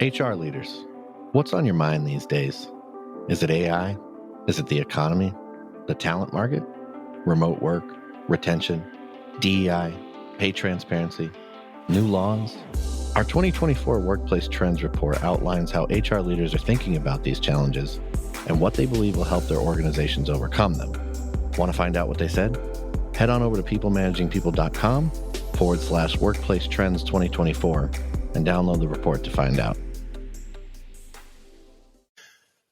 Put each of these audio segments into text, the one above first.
HR leaders, what's on your mind these days? Is it AI? Is it the economy? The talent market? Remote work? Retention? DEI? Pay transparency? New laws? Our 2024 Workplace Trends Report outlines how HR leaders are thinking about these challenges and what they believe will help their organizations overcome them. Want to find out what they said? Head on over to peoplemanagingpeople.com/Workplace Trends 2024 and download the report to find out.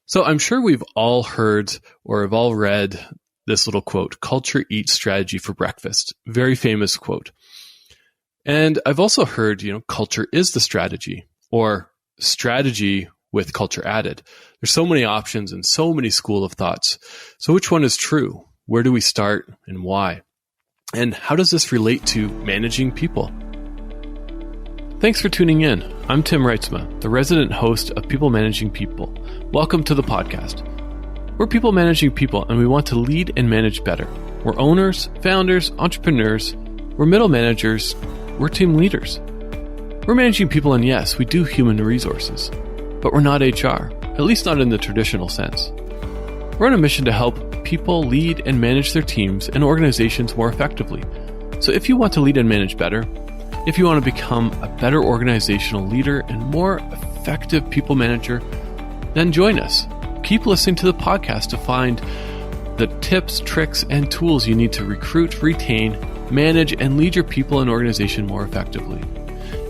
So I'm sure we've all heard or have all read this little quote, "Culture eats strategy for breakfast." Very famous quote. And I've also heard, culture is the strategy, or strategy with culture added. There's so many options and so many school of thoughts. So which one is true? Where do we start and why? And how does this relate to managing people? Thanks for tuning in. I'm Tim Reitzma, the resident host of People Managing People. Welcome to the podcast. We're people managing people, and we want to lead and manage better. We're owners, founders, entrepreneurs. We're middle managers. We're team leaders. We're managing people, and yes, we do human resources. But we're not HR, at least not in the traditional sense. We're on a mission to help people lead and manage their teams and organizations more effectively. So if you want to lead and manage better, if you want to become a better organizational leader and more effective people manager, then join us. Keep listening to the podcast to find the tips, tricks, and tools you need to recruit, retain, manage, and lead your people and organization more effectively.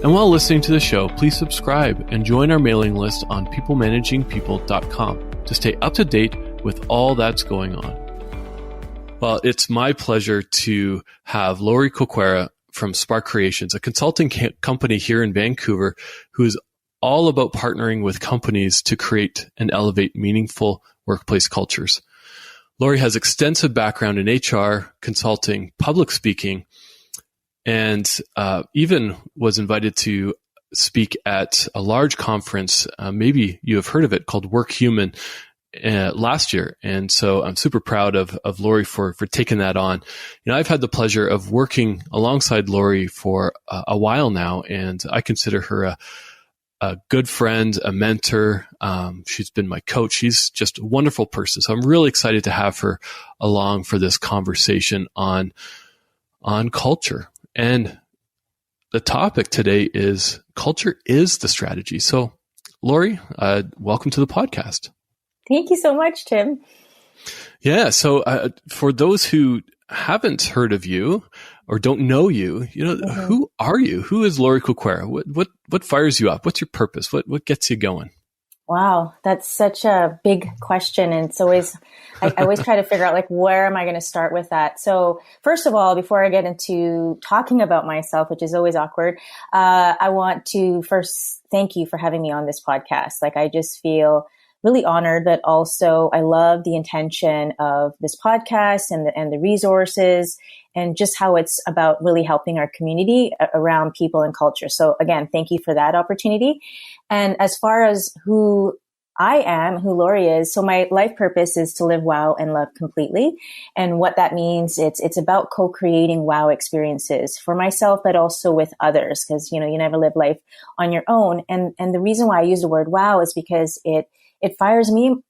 And while listening to the show, please subscribe and join our mailing list on peoplemanagingpeople.com to stay up to date with all that's going on. Well, it's my pleasure to have Lorie Corcuera from Spark Creations, a consulting company here in Vancouver, who is all about partnering with companies to create and elevate meaningful workplace cultures. Lorie has extensive background in HR, consulting, public speaking, and even was invited to speak at a large conference, maybe you have heard of it, called Work Human, last year. And so I'm super proud of Lorie for taking that on. I've had the pleasure of working alongside Lorie for a while now, and I consider her a good friend, a mentor. She's been my coach. She's just a wonderful person. So I'm really excited to have her along for this conversation on culture. And the topic today is culture is the strategy. So Lorie, welcome to the podcast. Thank you so much, Tim. Yeah. So for those who haven't heard of you or don't know you, who are you? Who is Lorie Corcuera? What fires you up? What's your purpose? What gets you going? Wow, that's such a big question. And it's always, I always try to figure out where am I going to start with that? So first of all, before I get into talking about myself, which is always awkward, I want to first thank you for having me on this podcast. I just feel really honored, but also I love the intention of this podcast and the resources and just how it's about really helping our community around people and culture. So again, thank you for that opportunity. And as far as who I am, who Lorie is, so my life purpose is to live wow and love completely. And what that means, it's about co-creating wow experiences for myself, but also with others, because you never live life on your own. And the reason why I use the word wow is because it fires me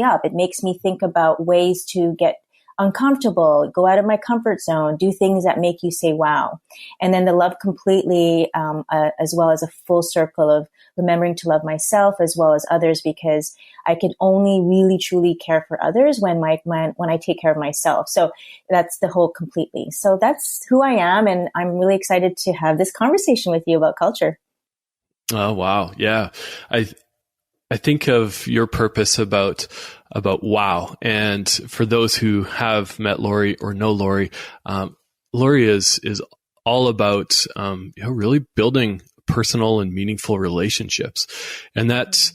up. It makes me think about ways to get uncomfortable, go out of my comfort zone, do things that make you say wow. And then the love completely, as well as a full circle of remembering to love myself as well as others, because I can only really truly care for others when I take care of myself. So that's the whole completely. So that's who I am. And I'm really excited to have this conversation with you about culture. Oh, wow. Yeah. I think of your purpose about wow. And for those who have met Lorie or know Lorie, Lorie is all about really building personal and meaningful relationships. And that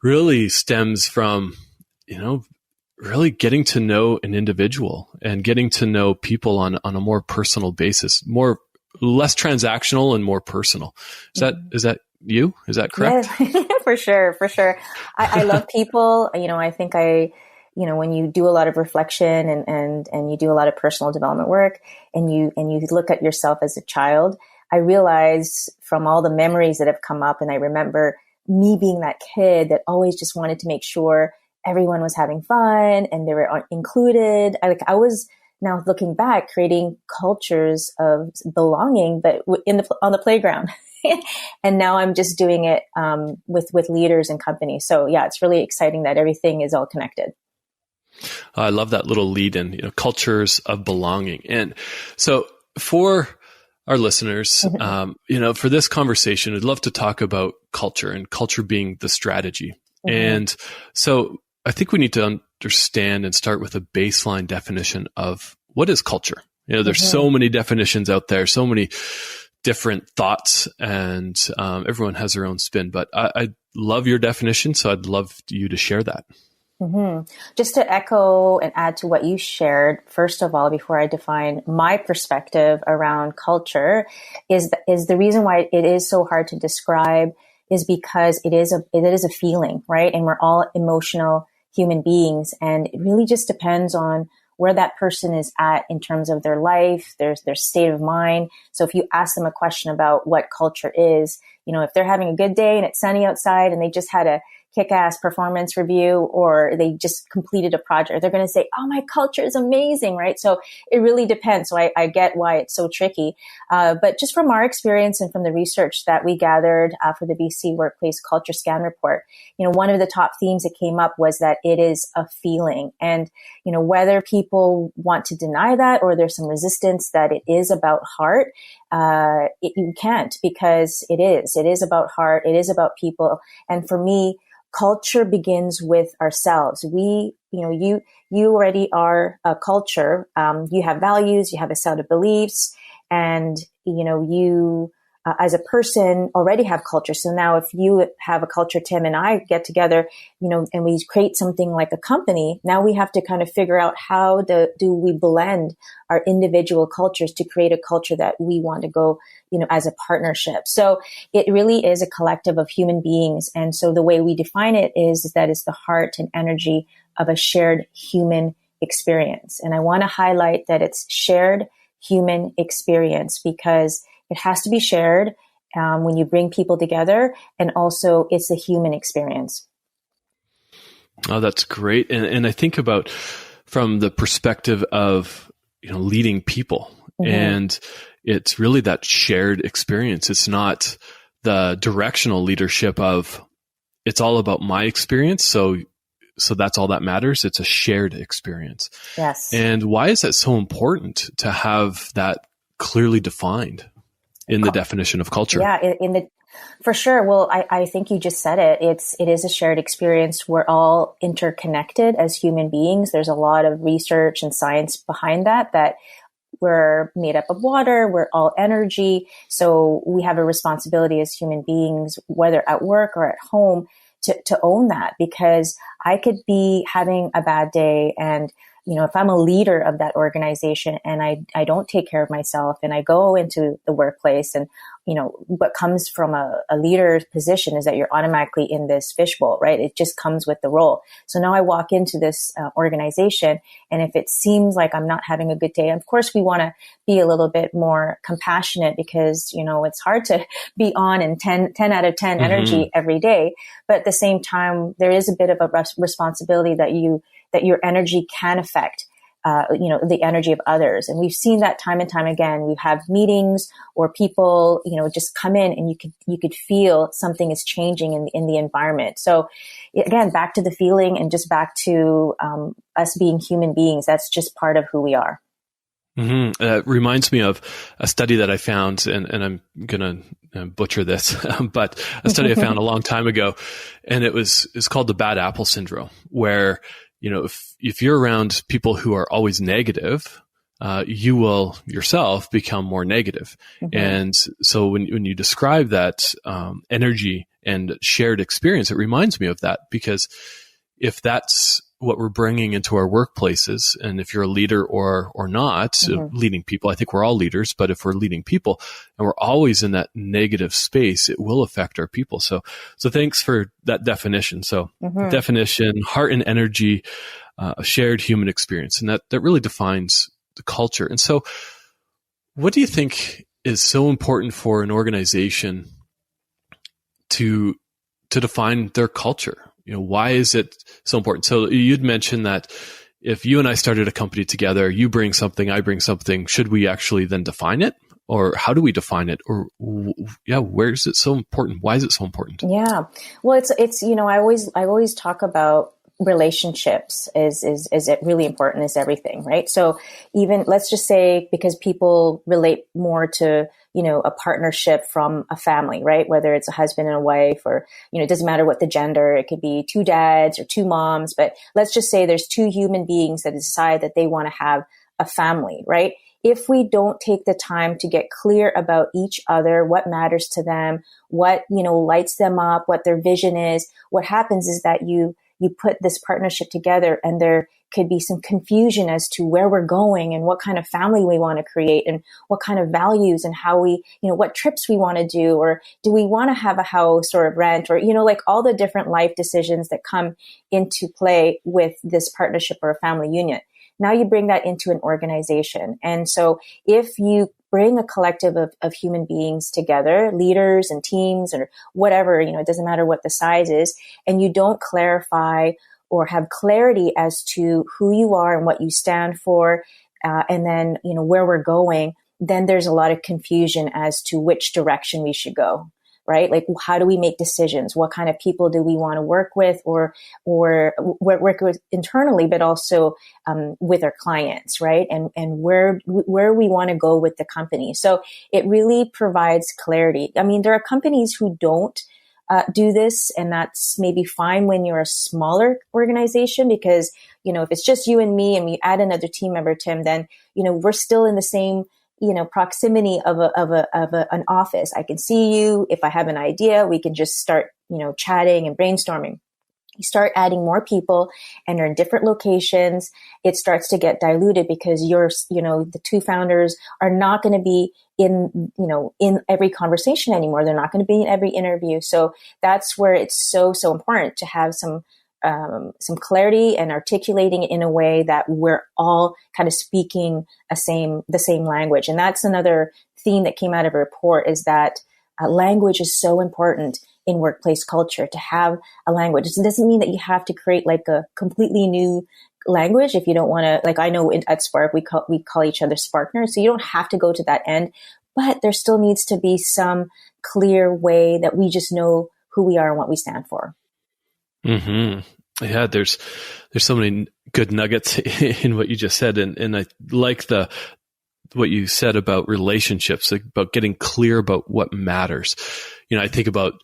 really stems from, really getting to know an individual and getting to know people on a more personal basis, less transactional and more personal. Is that you? Is that correct? Yeah, for sure. I love people. I think when you do a lot of reflection and you do a lot of personal development work and you look at yourself as a child, I realize from all the memories that have come up, and I remember me being that kid that always just wanted to make sure everyone was having fun and they were included. I was now looking back, creating cultures of belonging, but on the playground. And now I'm just doing it with leaders and companies. So yeah, it's really exciting that everything is all connected. I love that little lead in, cultures of belonging. And so for our listeners, for this conversation, I'd love to talk about culture and culture being the strategy. And so I think we need to understand and start with a baseline definition of what is culture. There's so many definitions out there, so many different thoughts, and everyone has their own spin. But I love your definition, so I'd love you to share that. Just to echo and add to what you shared, first of all, before I define my perspective around culture, is the reason why it is so hard to describe is because it is a feeling, right? And we're all emotional human beings, and it really just depends on where that person is at in terms of their life, their state of mind. So if you ask them a question about what culture is, if they're having a good day and it's sunny outside and they just had a kick-ass performance review, or they just completed a project, they're going to say, oh, my culture is amazing, right? So it really depends. So I get why it's so tricky. But just from our experience and from the research that we gathered for the BC Workplace Culture Scan Report, one of the top themes that came up was that it is a feeling. And, whether people want to deny that or there's some resistance that it is about heart, you can't, because it is about heart. It is about people. And for me, culture begins with ourselves. You already are a culture. You have values, you have a set of beliefs, and, you, as a person already have culture. So now if you have a culture, Tim and I get together, and we create something like a company, now we have to kind of figure out how do we blend our individual cultures to create a culture that we want to go, as a partnership. So it really is a collective of human beings. And so the way we define it is that it's the heart and energy of a shared human experience. And I want to highlight that it's shared human experience because it has to be shared when you bring people together, and also it's the human experience. Oh, that's great. And I think about from the perspective of, leading people, and it's really that shared experience. It's not the directional leadership of it's all about my experience. So that's all that matters. It's a shared experience. Yes. And why is that so important to have that clearly defined in the definition of culture? Yeah, for sure. Well, I think you just said it. It is a shared experience. We're all interconnected as human beings. There's a lot of research and science behind that we're made up of water. We're all energy. So we have a responsibility as human beings, whether at work or at home, to own that, because I could be having a bad day, and if I'm a leader of that organization and I don't take care of myself and I go into the workplace, and, what comes from a leader's position is that you're automatically in this fishbowl, right? It just comes with the role. So now I walk into this organization, and if it seems like I'm not having a good day, of course we want to be a little bit more compassionate, because, it's hard to be on and 10 out of 10 energy every day. But at the same time, there is a bit of a responsibility that your energy can affect, the energy of others. And we've seen that time and time again. We've had meetings or people, just come in, and you could feel something is changing in the environment. So again, back to the feeling, and just back to us being human beings. That's just part of who we are. It reminds me of a study that I found, and I'm going to butcher this, but a study I found a long time ago, and it's called the bad apple syndrome, where if you're around people who are always negative, you will yourself become more negative. And so when you describe that energy and shared experience, it reminds me of that, because if that's what we're bringing into our workplaces, and if you're a leader or not, leading people, I think we're all leaders, but if we're leading people and we're always in that negative space, it will affect our people. So thanks for that definition. So definition, heart and energy, a shared human experience, and that really defines the culture. And so what do you think is so important for an organization to to define their culture? Why is it so important? So you'd mentioned that if you and I started a company together, you bring something, I bring something, should we actually then define it? Or how do we define it? Or where is it so important? Why is it so important? Yeah. Well, it's, I always talk about relationships is it really important as everything, right? So even let's just say, because people relate more to, a partnership from a family, right? Whether it's a husband and a wife, or, it doesn't matter what the gender, it could be two dads or two moms, but let's just say there's two human beings that decide that they want to have a family, right? If we don't take the time to get clear about each other, what matters to them, what, lights them up, what their vision is, what happens is that you put this partnership together and there could be some confusion as to where we're going and what kind of family we want to create and what kind of values and how we, what trips we want to do, or do we want to have a house or rent, or, like all the different life decisions that come into play with this partnership or a family union. Now you bring that into an organization. And so if you bring a collective of human beings together, leaders and teams or whatever, it doesn't matter what the size is, and you don't clarify or have clarity as to who you are and what you stand for, and then, where we're going, then there's a lot of confusion as to which direction we should go. Right? Like, how do we make decisions? What kind of people do we want to work with or work with internally, but also with our clients, right? And where we want to go with the company. So it really provides clarity. I mean, there are companies who don't do this, and that's maybe fine when you're a smaller organization, because, if it's just you and me and we add another team member, Tim, then, we're still in the same proximity of an office. I can see you. If I have an idea, we can just start, chatting and brainstorming. You start adding more people and they're in different locations. It starts to get diluted because the two founders are not going to be in every conversation anymore. They're not going to be in every interview. So that's where it's so important to have some clarity and articulating it in a way that we're all kind of speaking the same language. And that's another theme that came out of a report, is that language is so important in workplace culture, to have a language. It doesn't mean that you have to create like a completely new language if you don't want to. Like, I know at Spark, we call each other Sparkners. So you don't have to go to that end, but there still needs to be some clear way that we just know who we are and what we stand for. Mm-hmm. Yeah, there's so many good nuggets in what you just said, and I like what you said about relationships, about getting clear about what matters. I think about,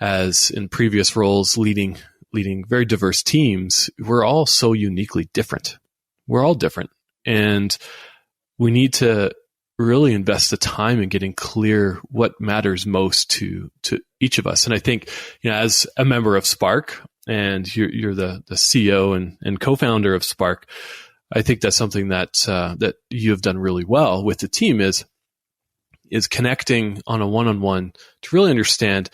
as in previous roles, leading very diverse teams, we're all so uniquely different. We're all different, and we need to really invest the time in getting clear what matters most to each of us. And I think, as a member of Spark, and you're the CEO and co-founder of Spark, I think that's something that you have done really well with the team is connecting on a one-on-one to really understand,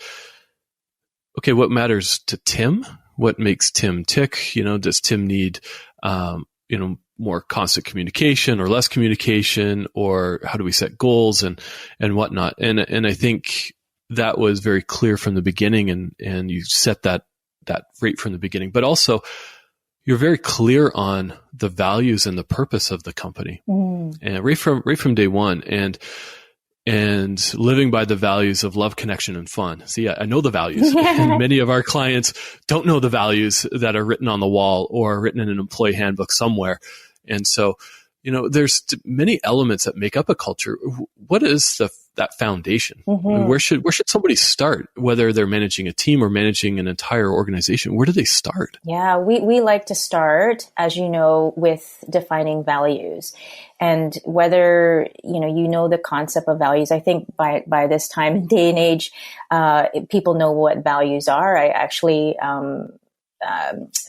okay, what matters to Tim? What makes Tim tick? Does Tim need, more constant communication or less communication, or how do we set goals and whatnot? And I think that was very clear from the beginning, and you set that right from the beginning, but also you're very clear on the values and the purpose of the company, and right from day one, and living by the values of love, connection, and fun. See, I know the values. And many of our clients don't know the values that are written on the wall or written in an employee handbook somewhere. And so, there's many elements that make up a culture. What is that foundation? Mm-hmm. Where should somebody start, whether they're managing a team or managing an entire organization? Where do they start? Yeah, we like to start, as you know, with defining values. And whether, the concept of values, I think by this time and day and age, people know what values are. I actually,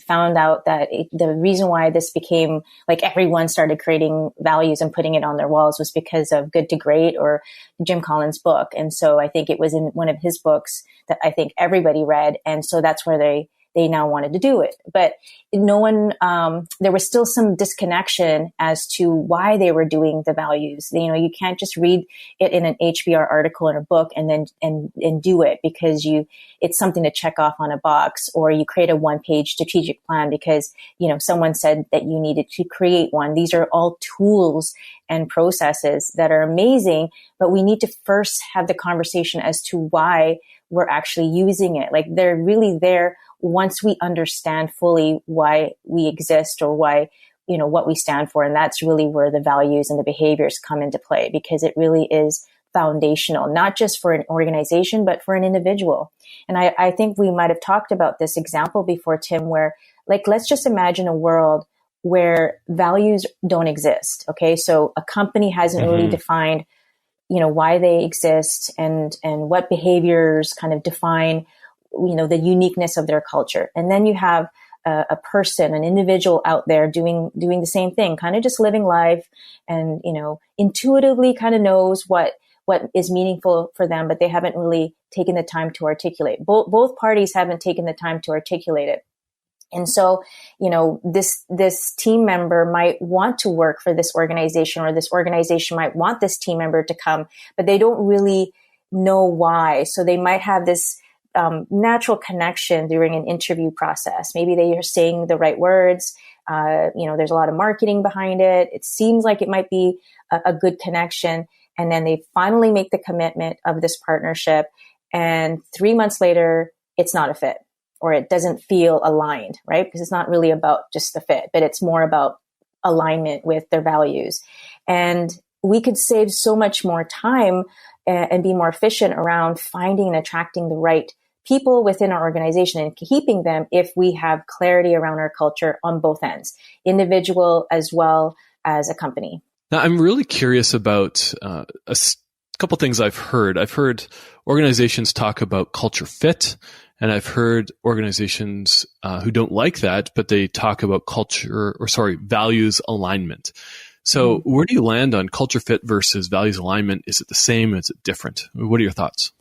found out that the reason why this became like everyone started creating values and putting it on their walls was because of Good to Great, or Jim Collins' book. And so I think it was in one of his books that I think everybody read. And so that's where they now wanted to do it. But no one, there was still some disconnection as to why they were doing the values. You know, you can't just read it in an HBR article in a book and then, and do it because it's something to check off on a box, or you create a 1-page strategic plan because, you know, someone said that you needed to create one. These are all tools and processes that are amazing, but we need to first have the conversation as to why we're actually using it. Like, they're really there once we understand fully why we exist or why, you know, what we stand for. And that's really where the values and the behaviors come into play, because it really is foundational, not just for an organization, but for an individual. And I think we might have talked about this example before, Tim, where, like, let's just imagine a world where values don't exist. Okay. So a company hasn't really defined, you know, why they exist and what behaviors kind of define, you know, the uniqueness of their culture. And then you have a person, an individual out there doing the same thing, kind of just living life and, you know, intuitively kind of knows what is meaningful for them, but they haven't really taken the time to articulate. Both parties haven't taken the time to articulate it. And so, you know, this team member might want to work for this organization, or this organization might want this team member to come, but they don't really know why. So they might have this natural connection during an interview process. Maybe they are saying the right words. You know, there's a lot of marketing behind it. It seems like it might be a good connection. And then they finally make the commitment of this partnership. And 3 months later, it's not a fit, or it doesn't feel aligned, right? Because it's not really about just the fit, but it's more about alignment with their values. And we could save so much more time and be more efficient around finding and attracting the right people within our organization and keeping them if we have clarity around our culture on both ends, individual as well as a company. Now, I'm really curious about a couple things I've heard. I've heard organizations talk about culture fit, and I've heard organizations who don't like that, but they talk about values alignment. So where do you land on culture fit versus values alignment? Is it the same? Is it different? What are your thoughts?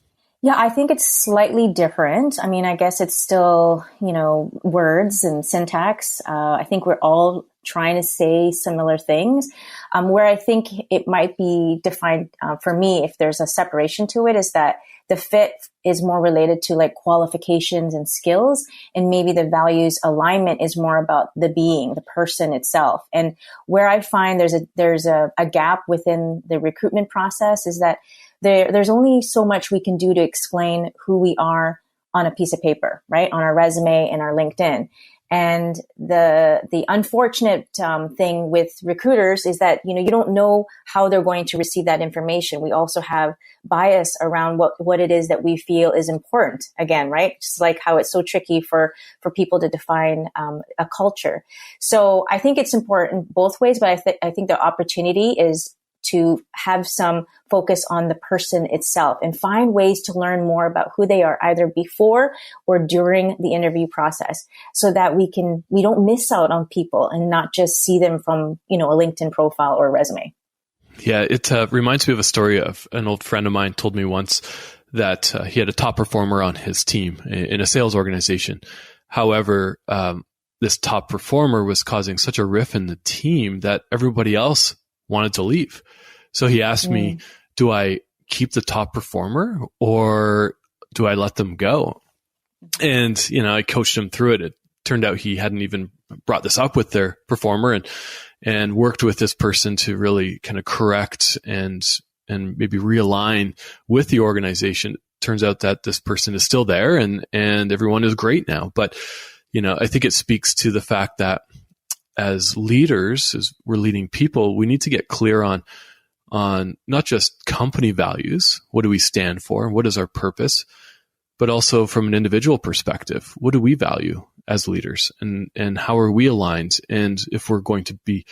Yeah, I think it's slightly different. I mean, I guess it's still, you know, words and syntax. I think we're all trying to say similar things. Where I think it might be defined for me, if there's a separation to it, is that the fit is more related to like qualifications and skills, and maybe the values alignment is more about the being, the person itself. And where I find there's a gap within the recruitment process is that there's only so much we can do to explain who we are on a piece of paper, right? On our resume and our LinkedIn. And the unfortunate thing with recruiters is that, you know, you don't know how they're going to receive that information. We also have bias around what it is that we feel is important. Again, right? Just like how it's so tricky for people to define a culture. So I think it's important both ways, but I think the opportunity is to have some focus on the person itself and find ways to learn more about who they are either before or during the interview process, so that we don't miss out on people and not just see them from, you know, a LinkedIn profile or a resume. Yeah, it reminds me of a story of an old friend of mine told me once that he had a top performer on his team in a sales organization. However, this top performer was causing such a rift in the team that everybody else wanted to leave. So he asked me, do I keep the top performer or do I let them go? And, you know, I coached him through it. It turned out he hadn't even brought this up with their performer and worked with this person to really kind of correct and maybe realign with the organization. Turns out that this person is still there and everyone is great now. But, you know, I think it speaks to the fact that as leaders, as we're leading people, we need to get clear on not just company values, what do we stand for, what is our purpose, but also from an individual perspective, what do we value as leaders and how are we aligned? And if we're going to be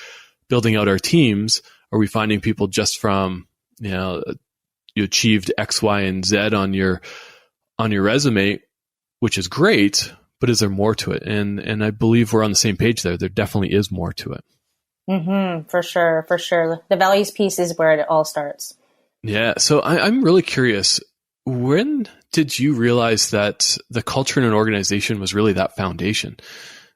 building out our teams, are we finding people just from, you know, you achieved X, Y, and Z on your resume, which is great, but is there more to it? And I believe we're on the same page there. There definitely is more to it. For sure. The values piece is where it all starts. Yeah. So I'm really curious when did you realize that the culture in an organization was really that foundation?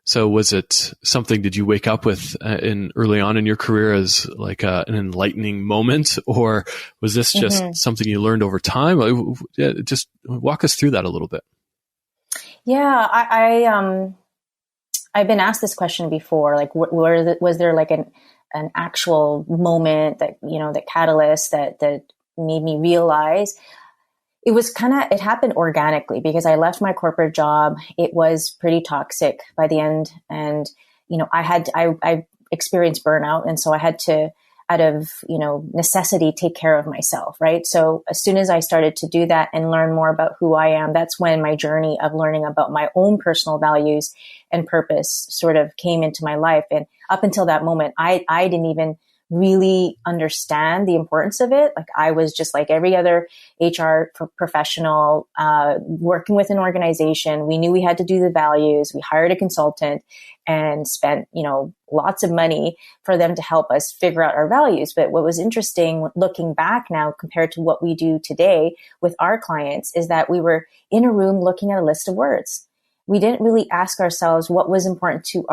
So was it something, did you wake up with early on in your career as like an enlightening moment, or was this just something you learned over time? Just walk us through that a little bit. Yeah, I've been asked this question before, like was there like an actual moment that, that catalyst that made me realize? It was it happened organically because I left my corporate job. It was pretty toxic by the end. And, I experienced burnout. And so I had to, out of, necessity, take care of myself. Right. So as soon as I started to do that and learn more about who I am, that's when my journey of learning about my own personal values and purpose sort of came into my life. And up until that moment, I didn't even really understand the importance of it. Like I was just like every other HR professional, working with an organization. We knew we had to do the values. We hired a consultant and spent, lots of money for them to help us figure out our values. But what was interesting looking back now compared to what we do today with our clients is that we were in a room looking at a list of words. We didn't really ask ourselves what was important to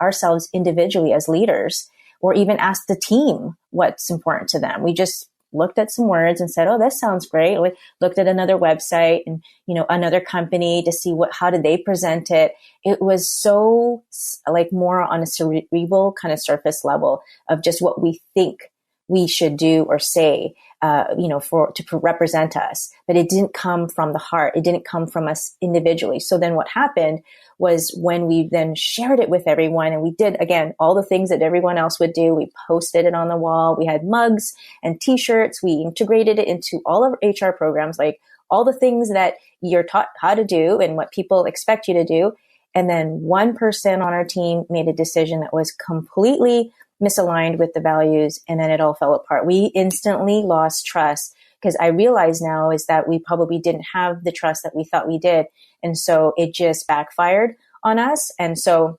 ourselves individually as leaders, or even ask the team what's important to them. We just looked at some words and said, oh, this sounds great. We looked at another website and, another company to see how did they present it. It was so like more on a cerebral kind of surface level of just what we think we should do or say, to represent us. But it didn't come from the heart. It didn't come from us individually. So then what happened was when we then shared it with everyone, and we did, again, all the things that everyone else would do. We posted it on the wall. We had mugs and t-shirts. We integrated it into all of our HR programs, like all the things that you're taught how to do and what people expect you to do. And then one person on our team made a decision that was completely misaligned with the values, and then it all fell apart. We instantly lost trust because I realize now is that we probably didn't have the trust that we thought we did. And so it just backfired on us. And so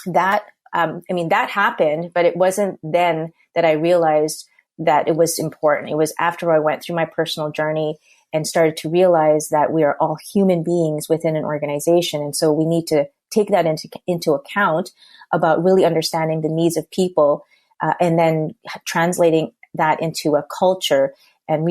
that, that happened, but it wasn't then that I realized that it was important. It was after I went through my personal journey and started to realize that we are all human beings within an organization. And so we need to take that into account about really understanding the needs of people, and then translating that into a culture and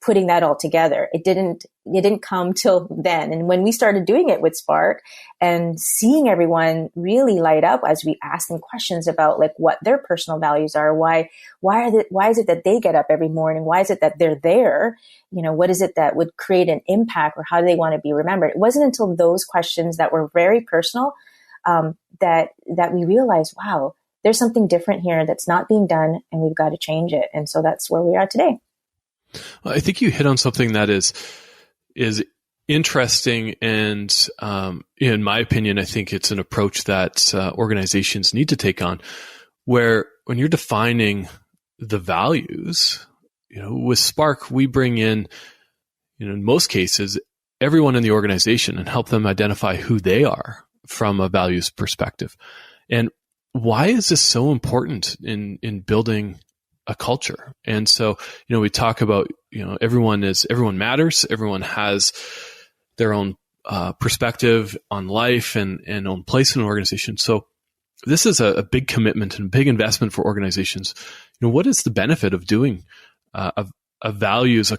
putting that all together. It didn't come till then. And when we started doing it with Spark and seeing everyone really light up as we asked them questions about like what their personal values are, why is it that they get up every morning? Why is it that they're there? What is it that would create an impact, or how do they want to be remembered? It wasn't until those questions that were very personal, that we realized, wow, there's something different here that's not being done, and we've got to change it. And so that's where we are today. Well, I think you hit on something that is interesting, and in my opinion, I think it's an approach that organizations need to take on, where when you're defining the values, with Spark, we bring in, in most cases, everyone in the organization and help them identify who they are from a values perspective. And why is this so important in building a culture? And so, we talk about, everyone matters. Everyone has their own perspective on life and own place in an organization. So this is a big commitment and big investment for organizations. What is the benefit of doing a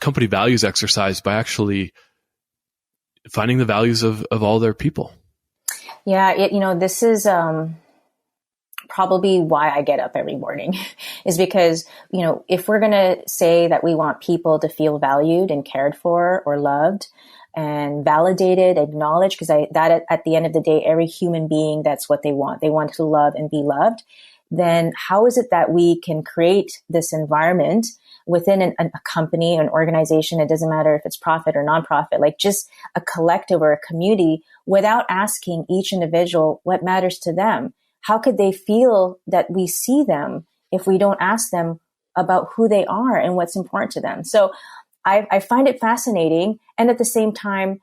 company values exercise by actually finding the values of all their people? Yeah, this is probably why I get up every morning is because, if we're going to say that we want people to feel valued and cared for or loved and validated, acknowledged, because at the end of the day, every human being, that's what they want. They want to love and be loved. Then how is it that we can create this environment within a company, an organization? It doesn't matter if it's profit or nonprofit, like just a collective or a community, without asking each individual what matters to them. How could they feel that we see them if we don't ask them about who they are and what's important to them? So I find it fascinating. And at the same time,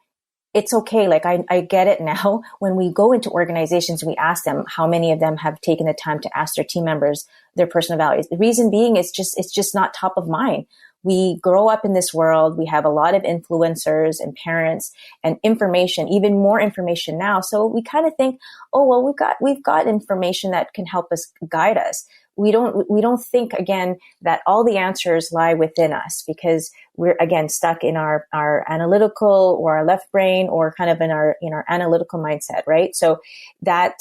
it's okay. Like I get it now. When we go into organizations, we ask them how many of them have taken the time to ask their team members their personal values. The reason being it's just not top of mind. we grow up in this world. We have a lot of influencers and parents and information, even more information now. So we kind of think, oh, well, we've got information that can help us guide us. We don't think, again, that all the answers lie within us, because we're, again, stuck in our analytical or our left brain, or kind of in our analytical mindset, right? So that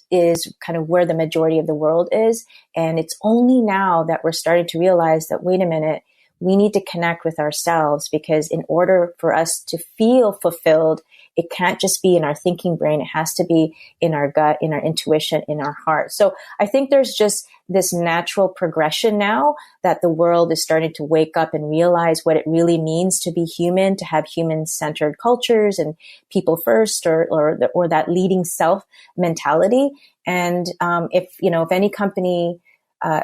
is kind of where the majority of the world is. And it's only now that we're starting to realize that, wait a minute, we need to connect with ourselves, because in order for us to feel fulfilled, it can't just be in our thinking brain. It has to be in our gut, in our intuition, in our heart. So I think there's just this natural progression now that the world is starting to wake up and realize what it really means to be human, to have human-centered cultures and people first, or that leading self mentality. And if any company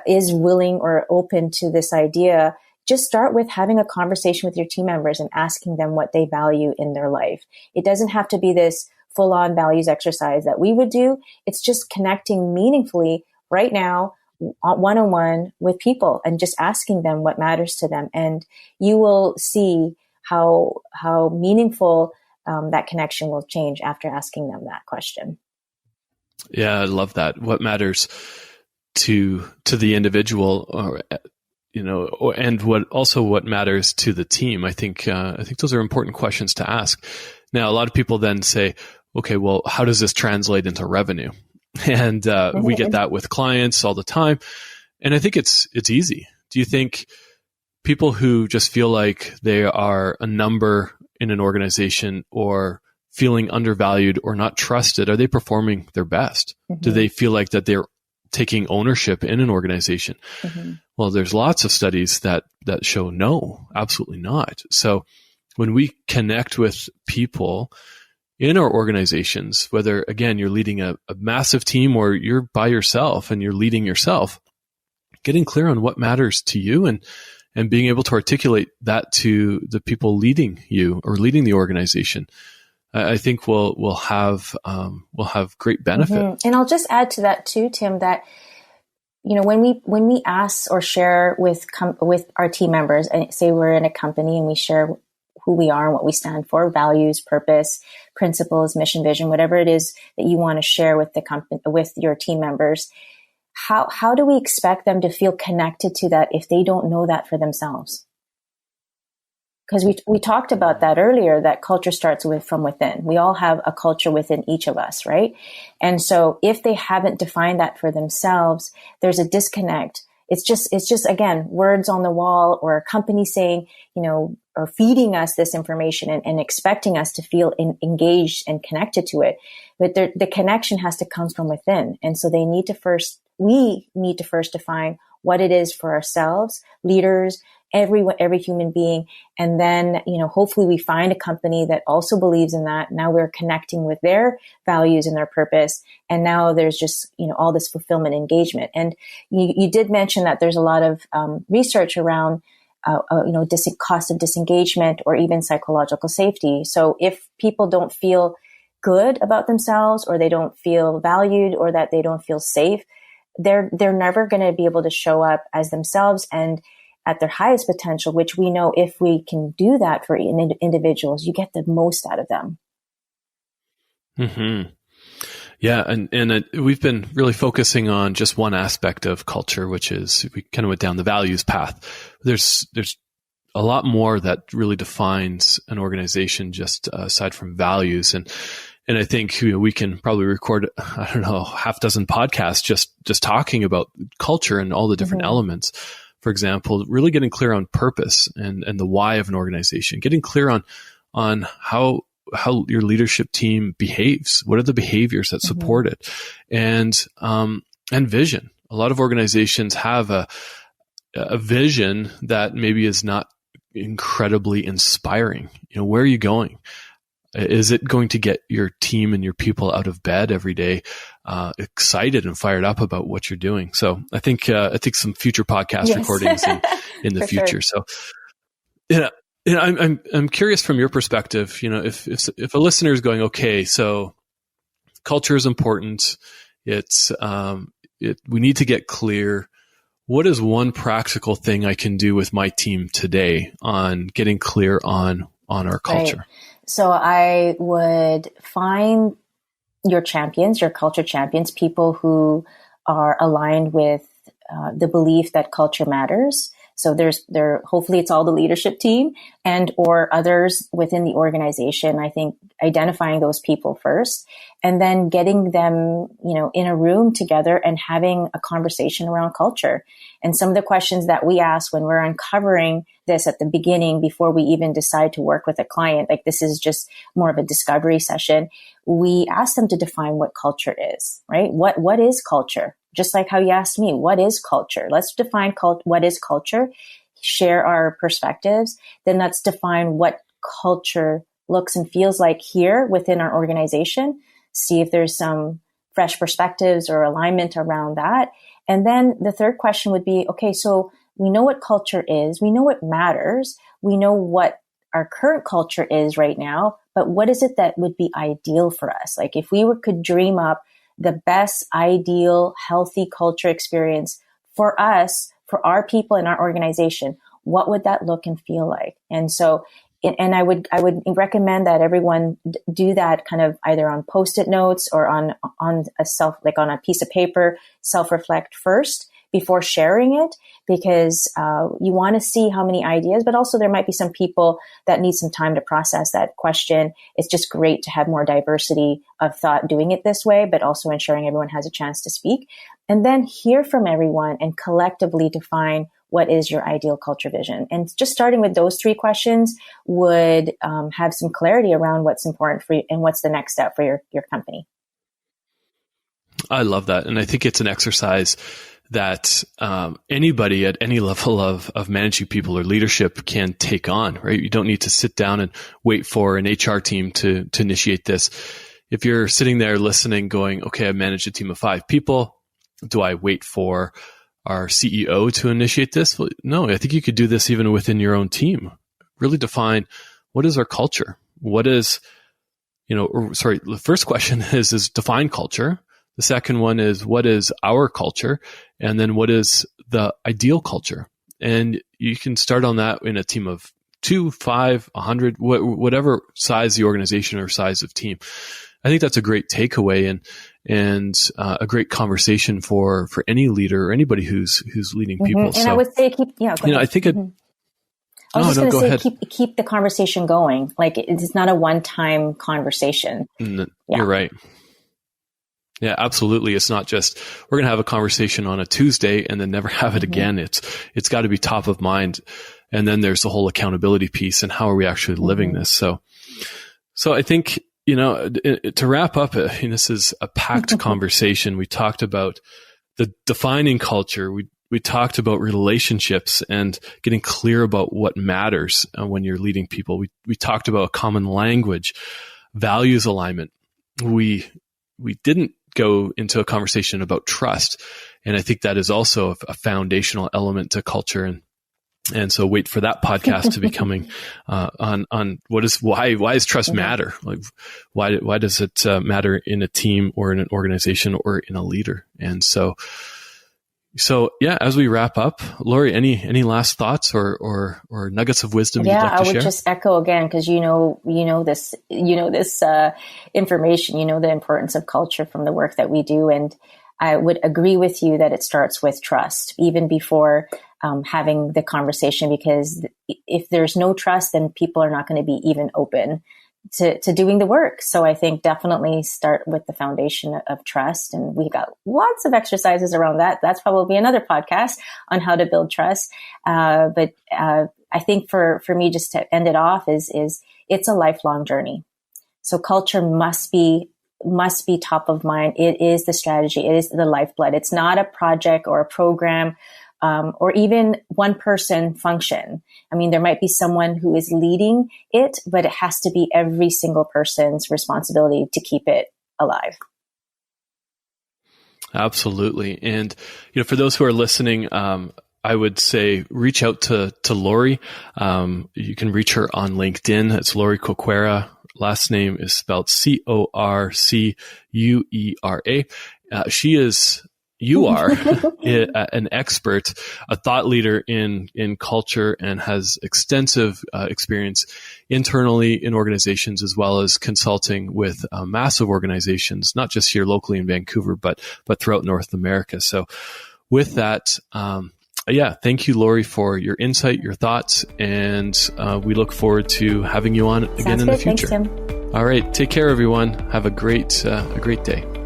is willing or open to this idea, just start with having a conversation with your team members and asking them what they value in their life. It doesn't have to be this full-on values exercise that we would do. It's just connecting meaningfully right now, one-on-one with people, and just asking them what matters to them. And you will see how meaningful that connection will change after asking them that question. Yeah, I love that. What matters to the individual, and what matters to the team. I think those are important questions to ask. Now, a lot of people then say, okay, well, how does this translate into revenue? And we get that with clients all the time. And I think it's easy. Do you think people who just feel like they are a number in an organization, or feeling undervalued or not trusted, are they performing their best? Mm-hmm. Do they feel like that they're taking ownership in an organization? Mm-hmm. Well, there's lots of studies that show no, absolutely not. So when we connect with people in our organizations, whether, again, you're leading a massive team or you're by yourself and you're leading yourself, getting clear on what matters to you and being able to articulate that to the people leading you or leading the organization, I think we'll have great benefit. Mm-hmm. And I'll just add to that too, Tim, that when we ask or share with our team members, and say we're in a company and we share who we are and what we stand for, values, purpose, principles, mission, vision, whatever it is that you want to share with the company, with your team members, how do we expect them to feel connected to that if they don't know that for themselves? Because we talked about that earlier, that culture starts from within. We all have a culture within each of us, right? And so if they haven't defined that for themselves, there's a disconnect. It's just again, words on the wall, or a company saying, or feeding us this information and expecting us to feel engaged and connected to it. But the connection has to come from within. And so we need to first define what it is for ourselves, leaders, every human being. And then, hopefully we find a company that also believes in that. Now we're connecting with their values and their purpose. And now there's just, all this fulfillment engagement. And you did mention that there's a lot of research around, cost of disengagement, or even psychological safety. So if people don't feel good about themselves, or they don't feel valued, or that they don't feel safe, they're never going to be able to show up as themselves and at their highest potential, which we know if we can do that for individuals, you get the most out of them. Mm-hmm. Yeah. And we've been really focusing on just one aspect of culture, which is we kind of went down the values path. There's a lot more that really defines an organization just aside from values. And I think we can probably record, half dozen podcasts just talking about culture and all the different mm-hmm. elements. For example, really getting clear on purpose and the why of an organization, getting clear on how your leadership team behaves. What are the behaviors that support mm-hmm. it? And vision. A lot of organizations have a vision that maybe is not incredibly inspiring. Where are you going? Is it going to get your team and your people out of bed every day, excited and fired up about what you're doing? So I think some future podcast recordings in the future. Sure. So, I'm curious from your perspective, if a listener is going, okay, so culture is important. It's, we need to get clear. what is one practical thing I can do with my team today on getting clear on our culture? Right. So I would find your champions, your culture champions, people who are aligned with the belief that culture matters. So hopefully it's all the leadership team and or others within the organization. I think identifying those people first and then getting them, in a room together and having a conversation around culture. And some of the questions that we ask when we're uncovering this at the beginning, before we even decide to work with a client, like this is just more of a discovery session. We ask them to define what culture is, right? What is culture? Just like how you asked me, what is culture? Let's define what is culture, share our perspectives. Then let's define what culture looks and feels like here within our organization. See if there's some fresh perspectives or alignment around that. And then the third question would be, okay, so we know what culture is. We know what matters. We know what our current culture is right now, but what is it that would be ideal for us? Like if we could dream up the best, ideal, healthy culture experience for us, for our people in our organization, what would that look and feel like? And so, and I would recommend that everyone do that kind of either on Post-it notes or on a piece of paper, self-reflect first before sharing it, because you want to see how many ideas, but also there might be some people that need some time to process that question. It's just great to have more diversity of thought doing it this way, but also ensuring everyone has a chance to speak. And then hear from everyone and collectively define what is your ideal culture vision. And just starting with those three questions would have some clarity around what's important for you and what's the next step for your company. I love that. And I think it's an exercise that anybody at any level of managing people or leadership can take on, right? You don't need to sit down and wait for an HR team to initiate this. If you're sitting there listening going, okay, I manage a team of 5 people. Do I wait for our CEO to initiate this? Well, no, I think you could do this even within your own team. Really define what is our culture? What is, the first question is define culture. The second one is what is our culture? And then what is the ideal culture? And you can start on that in a team of 2, 5, 100, whatever size the organization or size of team. I think that's a great takeaway and a great conversation for any leader or anybody who's leading people. And I would say I think it. I was just going to say keep the conversation going. Like it's not a one-time conversation. You're right. Yeah, absolutely. It's not just we're going to have a conversation on a Tuesday and then never have it again. It's got to be top of mind. And then there's the whole accountability piece and how are we actually living this? So I think, to wrap up, this is a packed conversation. We talked about the defining culture. We talked about relationships and getting clear about what matters when you're leading people. We talked about a common language, values alignment. We didn't go into a conversation about trust. And I think that is also a foundational element to culture. And so wait for that podcast to be coming on why does trust matter? Like why does it matter in a team or in an organization or in a leader? And so yeah, as we wrap up, Lorie, any last thoughts or nuggets of wisdom you'd like to share? Yeah, I would just echo again, because you know this information, the importance of culture from the work that we do. And I would agree with you that it starts with trust, even before having the conversation, because if there's no trust, then people are not going to be even open to doing the work. So I think definitely start with the foundation of trust. And we've got lots of exercises around that. That's probably another podcast on how to build trust. But I think for me, just to end it off is it's a lifelong journey. So culture must be top of mind. It is the strategy. It is the lifeblood. It's not a project or a program, or even one person function. I mean, there might be someone who is leading it, but it has to be every single person's responsibility to keep it alive. Absolutely. And, for those who are listening, I would say reach out to Lorie. You can reach her on LinkedIn. It's Lorie Corcuera. Last name is spelled Corcuera. She is you are an expert, a thought leader in culture, and has extensive experience internally in organizations as well as consulting with massive organizations, not just here locally in Vancouver, but throughout North America. So with that, thank you, Lorie, for your insight, your thoughts, and we look forward to having you on again in the future. Thanks, Tim. All right. Take care, everyone. Have a great day.